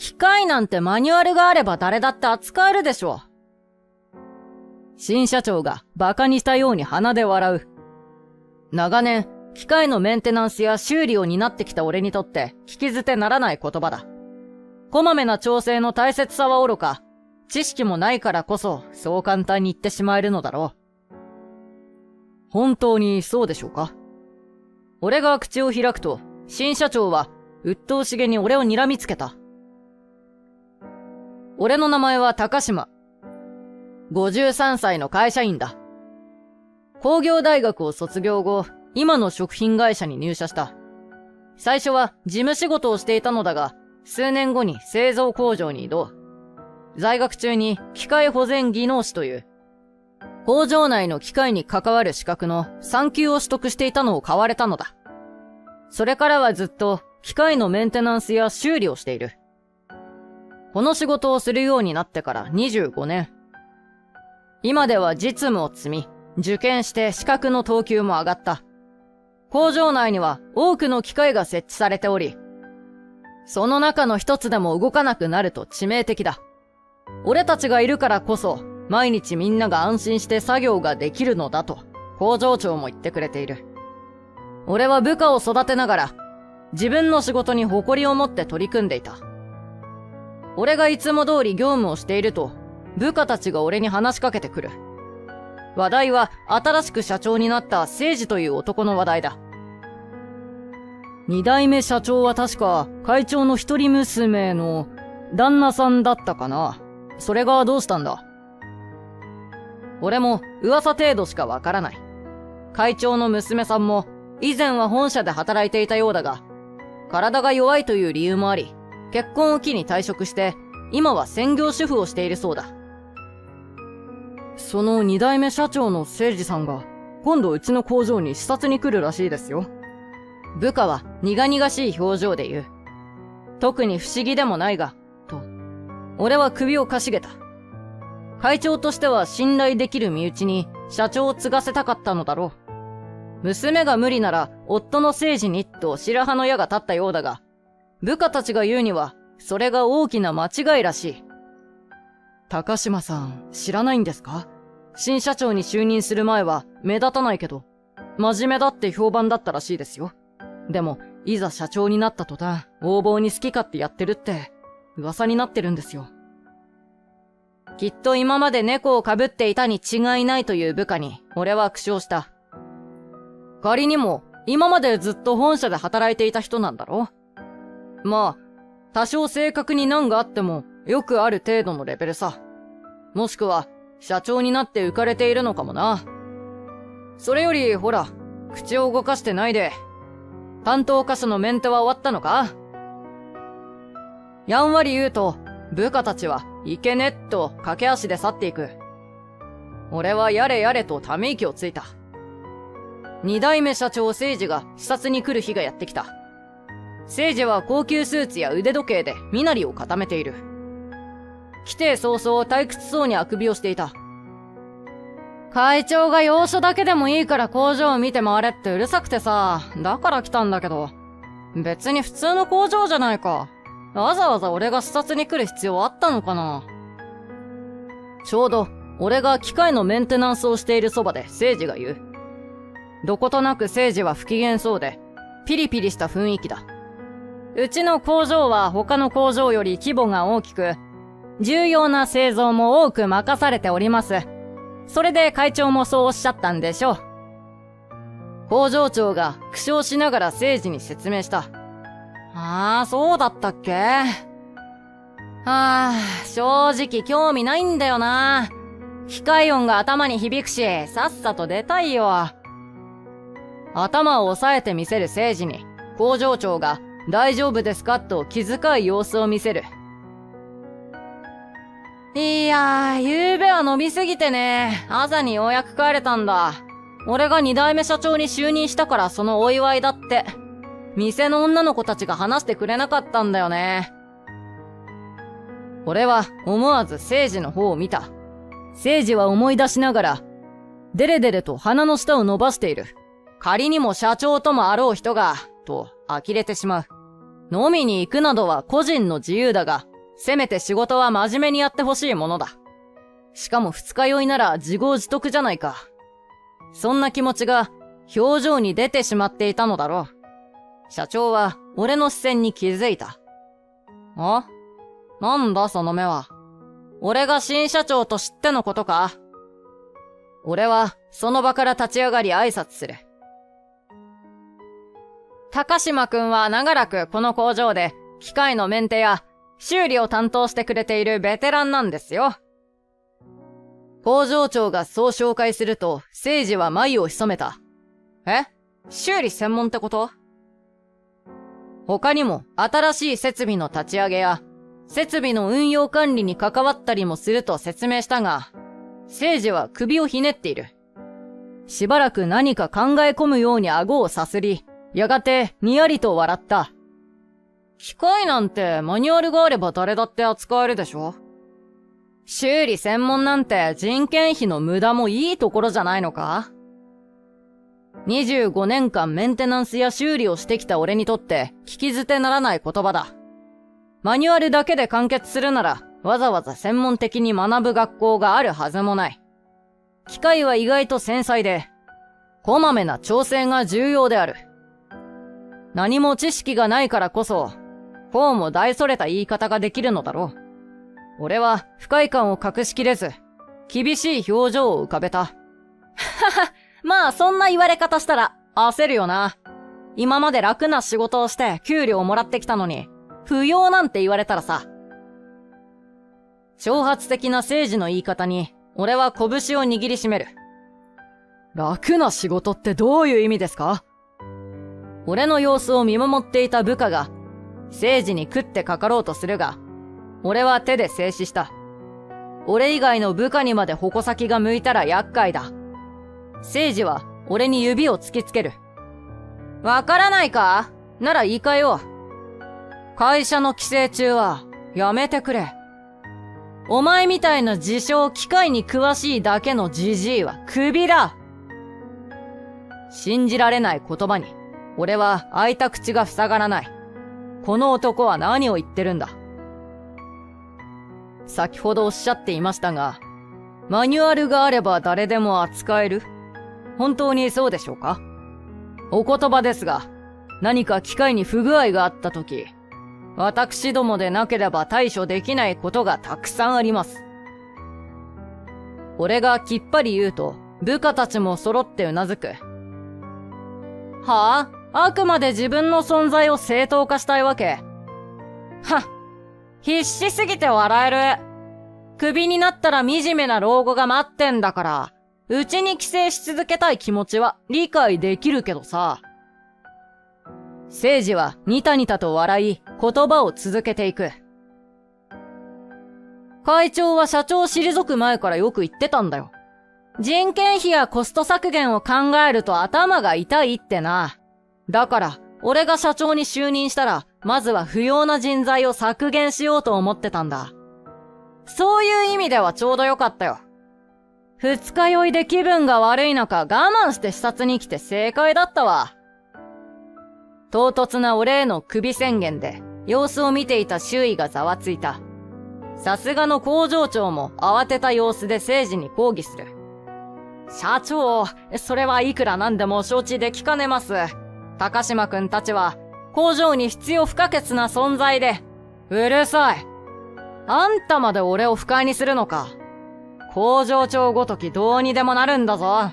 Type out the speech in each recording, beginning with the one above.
機械なんてマニュアルがあれば誰だって扱えるでしょ。新社長が馬鹿にしたように鼻で笑う。長年、機械のメンテナンスや修理を担ってきた俺にとって聞き捨てならない言葉だ。こまめな調整の大切さはおろか、知識もないからこそそう簡単に言ってしまえるのだろう。本当にそうでしょうか？俺が口を開くと、新社長は鬱陶しげに俺を睨みつけた。俺の名前は高島。53歳の会社員だ。工業大学を卒業後、今の食品会社に入社した。最初は事務仕事をしていたのだが、数年後に製造工場に移動。在学中に機械保全技能士という、工場内の機械に関わる資格の3級を取得していたのを買われたのだ。それからはずっと機械のメンテナンスや修理をしている。この仕事をするようになってから25年。今では実務を積み、受験して資格の等級も上がった。工場内には多くの機械が設置されており、その中の一つでも動かなくなると致命的だ。俺たちがいるからこそ、毎日みんなが安心して作業ができるのだと、工場長も言ってくれている。俺は部下を育てながら、自分の仕事に誇りを持って取り組んでいた。俺がいつも通り業務をしていると、部下たちが俺に話しかけてくる。話題は新しく社長になった誠司という男の話題だ。二代目社長は確か会長の一人娘の旦那さんだったかな。それがどうしたんだ？俺も噂程度しかわからない。会長の娘さんも以前は本社で働いていたようだが、体が弱いという理由もあり、結婚を機に退職して、今は専業主婦をしているそうだ。その二代目社長の誠司さんが、今度うちの工場に視察に来るらしいですよ。部下は苦々しい表情で言う。特に不思議でもないが、と、俺は首をかしげた。会長としては信頼できる身内に社長を継がせたかったのだろう。娘が無理なら夫の誠司にと白羽の矢が立ったようだが、部下たちが言うにはそれが大きな間違いらしい。高島さん、知らないんですか？新社長に就任する前は目立たないけど、真面目だって評判だったらしいですよ。でも、いざ社長になった途端、横暴に好き勝手やってるって、噂になってるんですよ。きっと今まで猫をかぶっていたに違いないという部下に、俺は苦笑した。仮にも、今までずっと本社で働いていた人なんだろ？まあ、多少正確に難があっても、よくある程度のレベルさ。もしくは、社長になって浮かれているのかもな。それより、ほら、口を動かしてないで。担当課所のメンテは終わったのか？やんわり言うと、部下たちは、いけねっと駆け足で去っていく。俺はやれやれとため息をついた。二代目社長誠司が視察に来る日がやってきた。誠司は高級スーツや腕時計で身なりを固めている。来て早々退屈そうにあくびをしていた。会長が要所だけでもいいから工場を見て回れってうるさくてさ、だから来たんだけど、別に普通の工場じゃないか。わざわざ俺が視察に来る必要あったのかな。ちょうど俺が機械のメンテナンスをしているそばで誠司が言う。どことなく誠司は不機嫌そうで、ピリピリした雰囲気だ。うちの工場は他の工場より規模が大きく、重要な製造も多く任されております。それで会長もそうおっしゃったんでしょう。工場長が苦笑しながら誠司に説明した。ああ、そうだったっけ？正直興味ないんだよな。機械音が頭に響くし、さっさと出たいよ。頭を押さえてみせる誠司に、工場長が大丈夫ですかと気遣い様子を見せる。いやー、夕べは飲みすぎてね、朝にようやく帰れたんだ。俺が二代目社長に就任したからそのお祝いだって。店の女の子たちが話してくれなかったんだよね。俺は思わず誠司の方を見た。誠司は思い出しながら、デレデレと鼻の下を伸ばしている。仮にも社長ともあろう人が、と呆れてしまう。飲みに行くなどは個人の自由だが、せめて仕事は真面目にやってほしいものだ。しかも二日酔いなら自業自得じゃないか。そんな気持ちが表情に出てしまっていたのだろう。社長は俺の視線に気づいた。あ？なんだその目は。俺が新社長と知ってのことか？俺はその場から立ち上がり挨拶する。高島くんは長らくこの工場で機械のメンテや修理を担当してくれているベテランなんですよ。工場長がそう紹介すると、誠治は眉を潜めた。え？修理専門ってこと？他にも新しい設備の立ち上げや、設備の運用管理に関わったりもすると説明したが、誠治は首をひねっている。しばらく何か考え込むように顎をさすり、やがてにやりと笑った。機械なんてマニュアルがあれば誰だって扱えるでしょ？修理専門なんて人件費の無駄もいいところじゃないのか？ 25 年間メンテナンスや修理をしてきた俺にとって聞き捨てならない言葉だ。マニュアルだけで完結するならわざわざ専門的に学ぶ学校があるはずもない。機械は意外と繊細で、こまめな調整が重要である。何も知識がないからこそ、こうも大それた言い方ができるのだろう。俺は不快感を隠しきれず、厳しい表情を浮かべた。はは、まあそんな言われ方したら焦るよな。今まで楽な仕事をして給料をもらってきたのに、不要なんて言われたらさ。挑発的な政治の言い方に、俺は拳を握りしめる。楽な仕事ってどういう意味ですか？俺の様子を見守っていた部下が、政治に食ってかかろうとするが、俺は手で制止した。俺以外の部下にまで矛先が向いたら厄介だ。政治は俺に指を突きつける。わからないか？なら言い換えよう。会社の規制中はやめてくれ。お前みたいな自称機械に詳しいだけのジジイはクビだ。信じられない言葉に、俺は開いた口が塞がらない。この男は何を言ってるんだ。先ほどおっしゃっていましたが、マニュアルがあれば誰でも扱える？本当にそうでしょうか？お言葉ですが、何か機械に不具合があったとき、私どもでなければ対処できないことがたくさんあります。俺がきっぱり言うと、部下たちも揃ってうなずく。はあ？あくまで自分の存在を正当化したいわけ？はっ、必死すぎて笑える。クビになったら惨めな老後が待ってんだから、うちに寄生し続けたい気持ちは理解できるけどさ。政治はニタニタと笑い、言葉を続けていく。会長は社長を退く前からよく言ってたんだよ。人件費やコスト削減を考えると頭が痛いってな。だから、俺が社長に就任したら、まずは不要な人材を削減しようと思ってたんだ。そういう意味ではちょうどよかったよ。二日酔いで気分が悪い中、我慢して視察に来て正解だったわ。唐突な俺へのクビ宣言で、様子を見ていた周囲がざわついた。さすがの工場長も慌てた様子で政治に抗議する。社長、それはいくらなんでも承知できかねます。高島くんたちは、工場に必要不可欠な存在で、うるさい。あんたまで俺を不快にするのか。工場長ごときどうにでもなるんだぞ。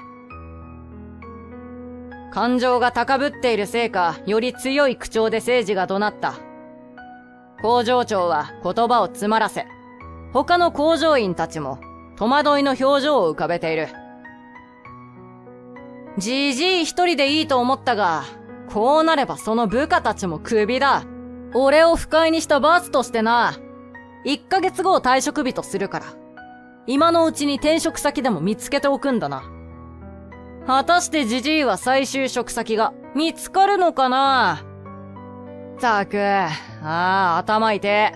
感情が高ぶっているせいか、より強い口調で政治が怒鳴った。工場長は言葉を詰まらせ、他の工場員たちも戸惑いの表情を浮かべている。じじい一人でいいと思ったが、こうなればその部下たちもクビだ。俺を不快にした罰としてな。1ヶ月後を退職日とするから。今のうちに転職先でも見つけておくんだな。果たしてジジイは再就職先が見つかるのかな？ったく、頭痛え。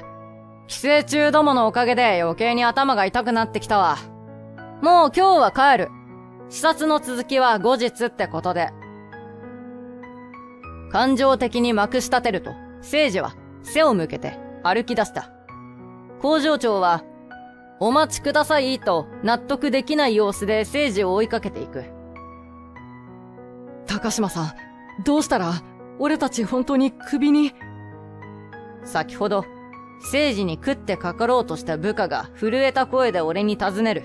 寄生虫どものおかげで余計に頭が痛くなってきたわ。もう今日は帰る。視察の続きは後日ってことで。感情的にまくし立てると、政治は背を向けて歩き出した。工場長は、お待ちくださいと納得できない様子で聖司を追いかけていく。高島さん、どうしたら、俺たち本当に首に。先ほど、聖司に食ってかかろうとした部下が震えた声で俺に尋ねる。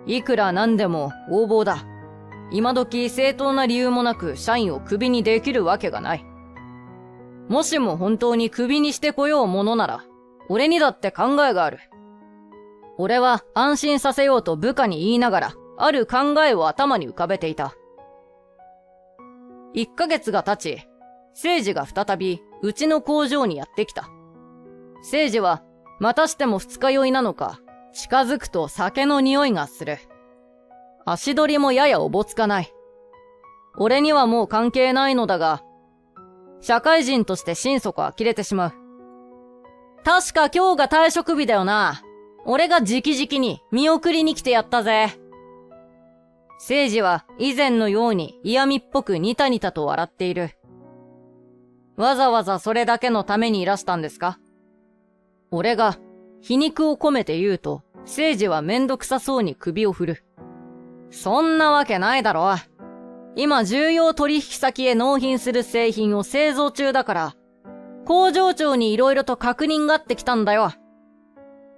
いくらなんでも横暴だ。今時正当な理由もなく社員をクビにできるわけがない。もしも本当にクビにしてこようものなら、俺にだって考えがある。俺は安心させようと部下に言いながら、ある考えを頭に浮かべていた。1ヶ月が経ち、聖司が再びうちの工場にやってきた。聖司はまたしても二日酔いなのか、近づくと酒の匂いがする。足取りもややおぼつかない。俺にはもう関係ないのだが、社会人として心底呆れてしまう。確か今日が退職日だよな。俺が直々に見送りに来てやったぜ。聖司は以前のように嫌味っぽくニタニタと笑っている。わざわざそれだけのためにいらしたんですか？俺が皮肉を込めて言うと、聖司はめんどくさそうに首を振る。そんなわけないだろ。今重要取引先へ納品する製品を製造中だから、工場長に色々と確認があってきたんだよ。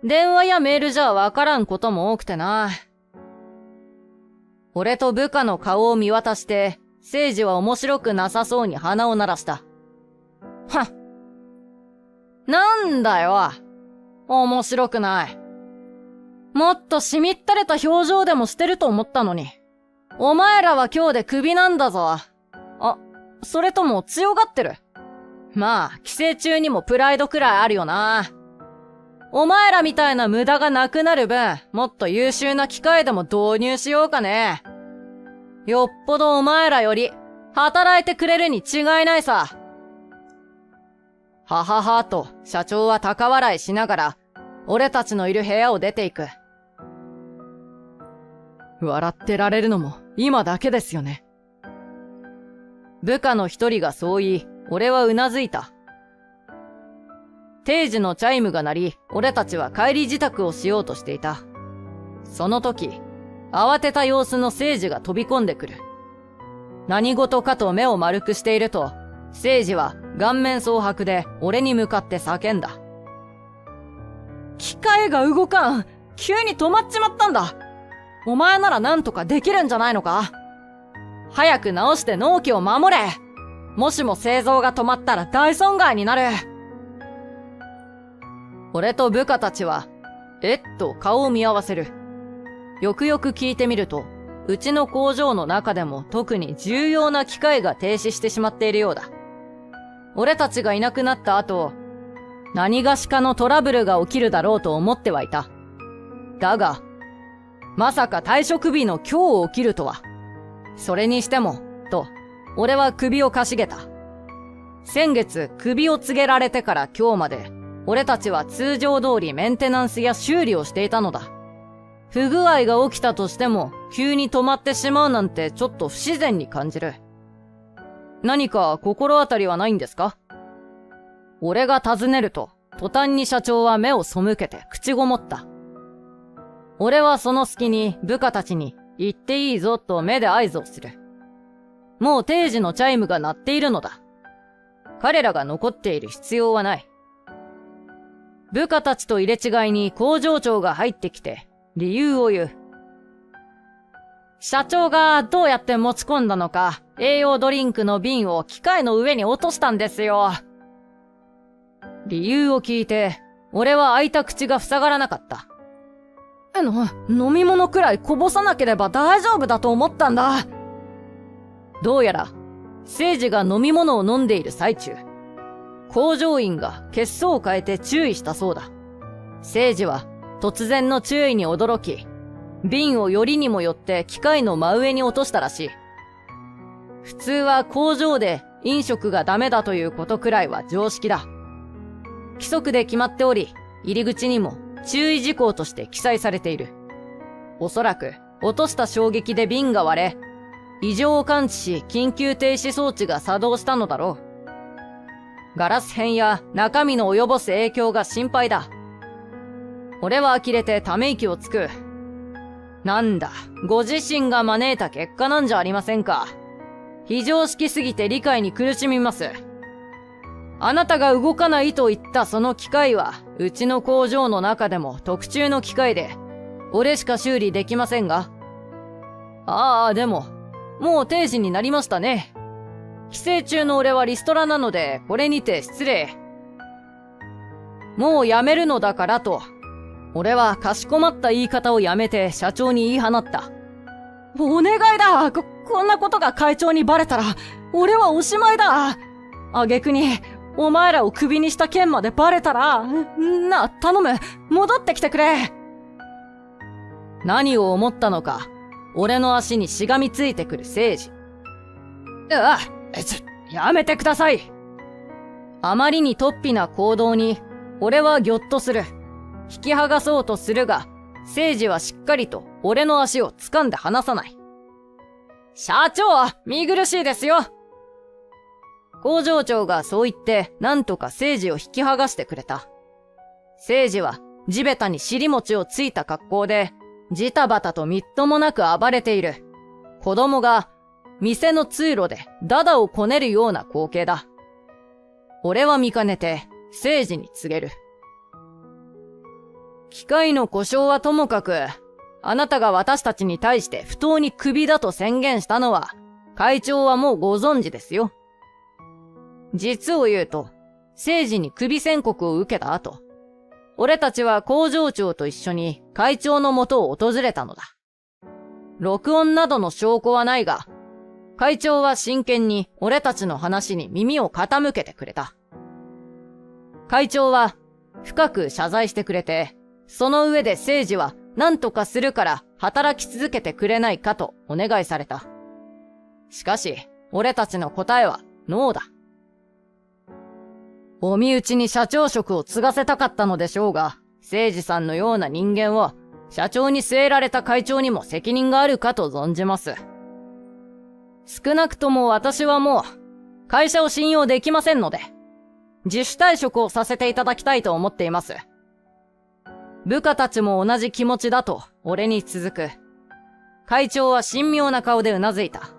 電話やメールじゃわからんことも多くてな。俺と部下の顔を見渡して、聖司は面白くなさそうに鼻を鳴らした。はっ。なんだよ。面白くない。もっとしみったれた表情でもしてると思ったのに。お前らは今日でクビなんだぞ。あ、それとも強がってる。まあ、寄生虫にもプライドくらいあるよな。お前らみたいな無駄がなくなる分、もっと優秀な機械でも導入しようかね。よっぽどお前らより、働いてくれるに違いないさ。はははと、社長は高笑いしながら、俺たちのいる部屋を出ていく。笑ってられるのも、今だけですよね。部下の一人がそう言い、俺はうなずいた。定時のチャイムが鳴り、俺たちは帰り支度をしようとしていた。その時、慌てた様子の聖司が飛び込んでくる。何事かと目を丸くしていると、聖司は顔面蒼白で俺に向かって叫んだ。機械が動かん。急に止まっちまったんだ。お前ならなんとかできるんじゃないのか？早く直して納期を守れ。もしも製造が止まったら大損害になる。俺と部下たちは、と顔を見合わせる。よくよく聞いてみると、うちの工場の中でも特に重要な機械が停止してしまっているようだ。俺たちがいなくなった後、何がしかのトラブルが起きるだろうと思ってはいた。だが、まさか退職日の今日起きるとは。それにしても、と、俺は首をかしげた。先月、首を告げられてから今日まで、俺たちは通常通りメンテナンスや修理をしていたのだ。不具合が起きたとしても、急に止まってしまうなんてちょっと不自然に感じる。何か心当たりはないんですか？俺が尋ねると、途端に社長は目を背けて口ごもった。俺はその隙に部下たちに言っていいぞと目で合図をする。もう定時のチャイムが鳴っているのだ。彼らが残っている必要はない。部下たちと入れ違いに工場長が入ってきて理由を言う。社長がどうやって持ち込んだのか、栄養ドリンクの瓶を機械の上に落としたんですよ。理由を聞いて、俺は開いた口が塞がらなかった。飲み物くらいこぼさなければ大丈夫だと思ったんだ。どうやら、聖司が飲み物を飲んでいる最中、工場員が血相を変えて注意したそうだ。聖司は突然の注意に驚き、瓶をよりにもよって機械の真上に落としたらしい。普通は工場で飲食がダメだということくらいは常識だ。規則で決まっており、入り口にも注意事項として記載されている。おそらく落とした衝撃で瓶が割れ、異常を感知し緊急停止装置が作動したのだろガラス片や中身の及ぼす影響が心配だ。俺は呆れてため息をつく。なんだ、ご自身が招いた結果なんじゃありませんか。非常識すぎて理解に苦しみます。あなたが動かないと言ったその機械は、うちの工場の中でも特注の機械で、俺しか修理できませんが。でも、もう定時になりましたね。帰省中の俺はリストラなので、これにて失礼。もうやめるのだからと、俺はかしこまった言い方をやめて社長に言い放った。お願いだ。こんなことが会長にバレたら、俺はおしまいだ。挙句に、お前らをクビにした件までバレたら、頼む、戻ってきてくれ。何を思ったのか、俺の足にしがみついてくる聖司。やめてください。あまりに突飛な行動に、俺はぎょっとする。引き剥がそうとするが、聖司はしっかりと俺の足を掴んで離さない。社長、見苦しいですよ。工場長がそう言って、なんとか聖司を引き剥がしてくれた。聖司は地べたに尻餅をついた格好で、ジタバタとみっともなく暴れている。子供が店の通路でダダをこねるような光景だ。俺は見かねて聖司に告げる。機械の故障はともかく、あなたが私たちに対して不当にクビだと宣言したのは、会長はもうご存知ですよ。実を言うと、聖司にクビ宣告を受けた後、俺たちは工場長と一緒に会長の元を訪れたのだ。録音などの証拠はないが、会長は真剣に俺たちの話に耳を傾けてくれた。会長は深く謝罪してくれて、その上で聖司は何とかするから働き続けてくれないかとお願いされた。しかし、俺たちの答えはノーだ。お身内に社長職を継がせたかったのでしょうが、聖司さんのような人間を社長に据えられた会長にも責任があるかと存じます。少なくとも私はもう会社を信用できませんので、自主退職をさせていただきたいと思っています。部下たちも同じ気持ちだと俺に続く。会長は神妙な顔でうなずいた。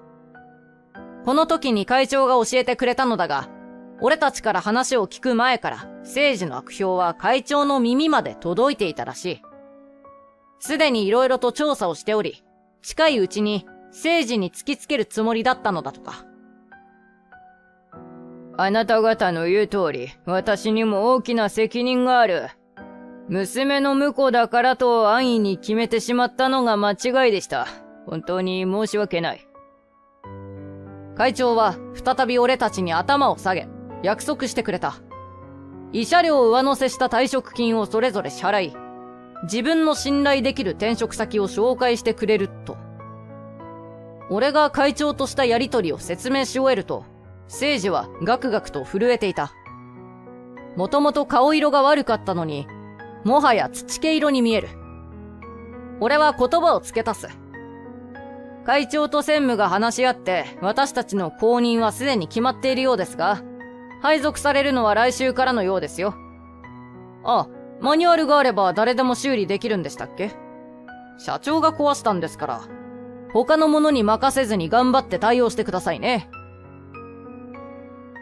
この時に会長が教えてくれたのだが、俺たちから話を聞く前から、聖司の悪評は会長の耳まで届いていたらしい。すでに色々と調査をしており、近いうちに聖司に突きつけるつもりだったのだとか。あなた方の言う通り、私にも大きな責任がある。娘の婿だからと安易に決めてしまったのが間違いでした。本当に申し訳ない。会長は再び俺たちに頭を下げ、約束してくれた。慰謝料を上乗せした退職金をそれぞれ支払い、自分の信頼できる転職先を紹介してくれると。俺が会長としたやりとりを説明し終えると、聖司はガクガクと震えていた。もともと顔色が悪かったのに、もはや土毛色に見える。俺は言葉を付け足す。会長と専務が話し合って、私たちの後任はすでに決まっているようですが、配属されるのは来週からのようですよ。マニュアルがあれば誰でも修理できるんでしたっけ？社長が壊したんですから、他の者に任せずに頑張って対応してくださいね。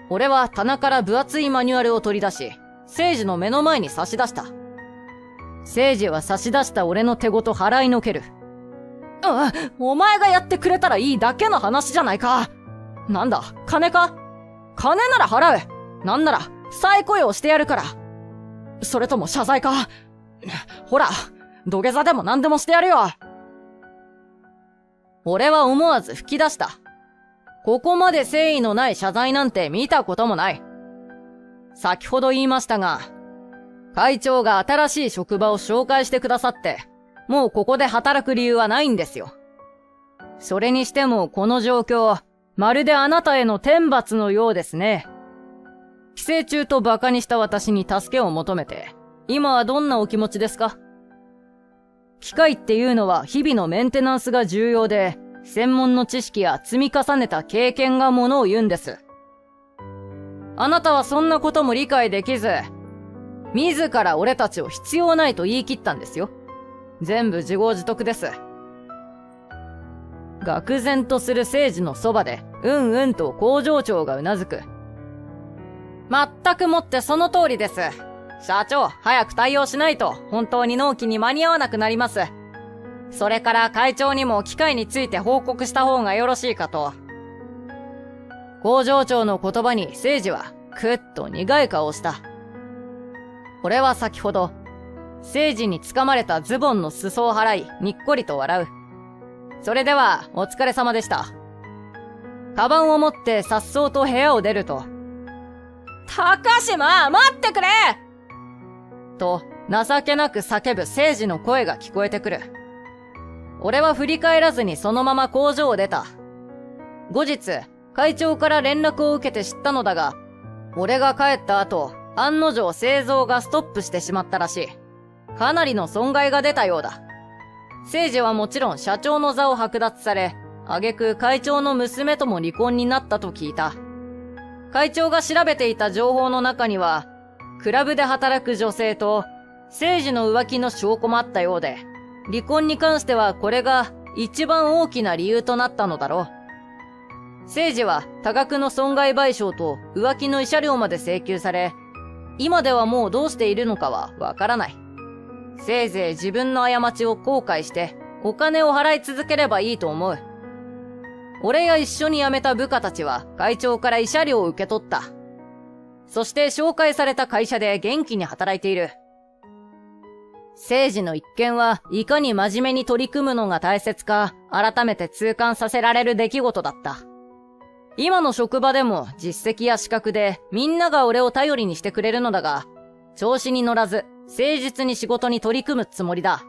俺は棚から分厚いマニュアルを取り出し、聖司の目の前に差し出した。聖司は差し出した俺の手ごと払いのける。お前がやってくれたらいいだけの話じゃないか。なんだ、金か？金なら払う。なんなら、再雇用してやるから。それとも謝罪か？ほら、土下座でも何でもしてやるよ。俺は思わず吹き出した。ここまで誠意のない謝罪なんて見たこともない。先ほど言いましたが、会長が新しい職場を紹介してくださって、もうここで働く理由はないんですよ。それにしてもこの状況、まるであなたへの天罰のようですね。帰省中と馬鹿にした私に助けを求めて、今はどんなお気持ちですか？機械っていうのは日々のメンテナンスが重要で、専門の知識や積み重ねた経験がものを言うんです。あなたはそんなことも理解できず、自ら俺たちを必要ないと言い切ったんですよ。全部自業自得です。愕然とする聖司のそばで、うんうんと工場長がうなずく。全くもってその通りです。社長、早く対応しないと、本当に納期に間に合わなくなります。それから会長にも機械について報告した方がよろしいかと。工場長の言葉に聖司は、くっと苦い顔をした。俺は先ほど、聖司に掴まれたズボンの裾を払い、にっこりと笑う。それでは、お疲れ様でした。カバンを持って颯爽と部屋を出ると、高島、待ってくれと、情けなく叫ぶ聖司の声が聞こえてくる。俺は振り返らずにそのまま工場を出た。後日、会長から連絡を受けて知ったのだが、俺が帰った後、案の定製造がストップしてしまったらしい。かなりの損害が出たようだ。聖司はもちろん社長の座を剥奪され、挙句会長の娘とも離婚になったと聞いた。会長が調べていた情報の中には、クラブで働く女性と、聖司の浮気の証拠もあったようで、離婚に関してはこれが一番大きな理由となったのだろう。聖司は多額の損害賠償と浮気の慰謝料まで請求され、今ではもうどうしているのかはわからない。せいぜい自分の過ちを後悔してお金を払い続ければいいと思う。俺や一緒に辞めた部下たちは会長から慰謝料を受け取った。そして紹介された会社で元気に働いている。聖司の一件はいかに真面目に取り組むのが大切か改めて痛感させられる出来事だった。今の職場でも実績や資格でみんなが俺を頼りにしてくれるのだが、調子に乗らず誠実に仕事に取り組むつもりだ。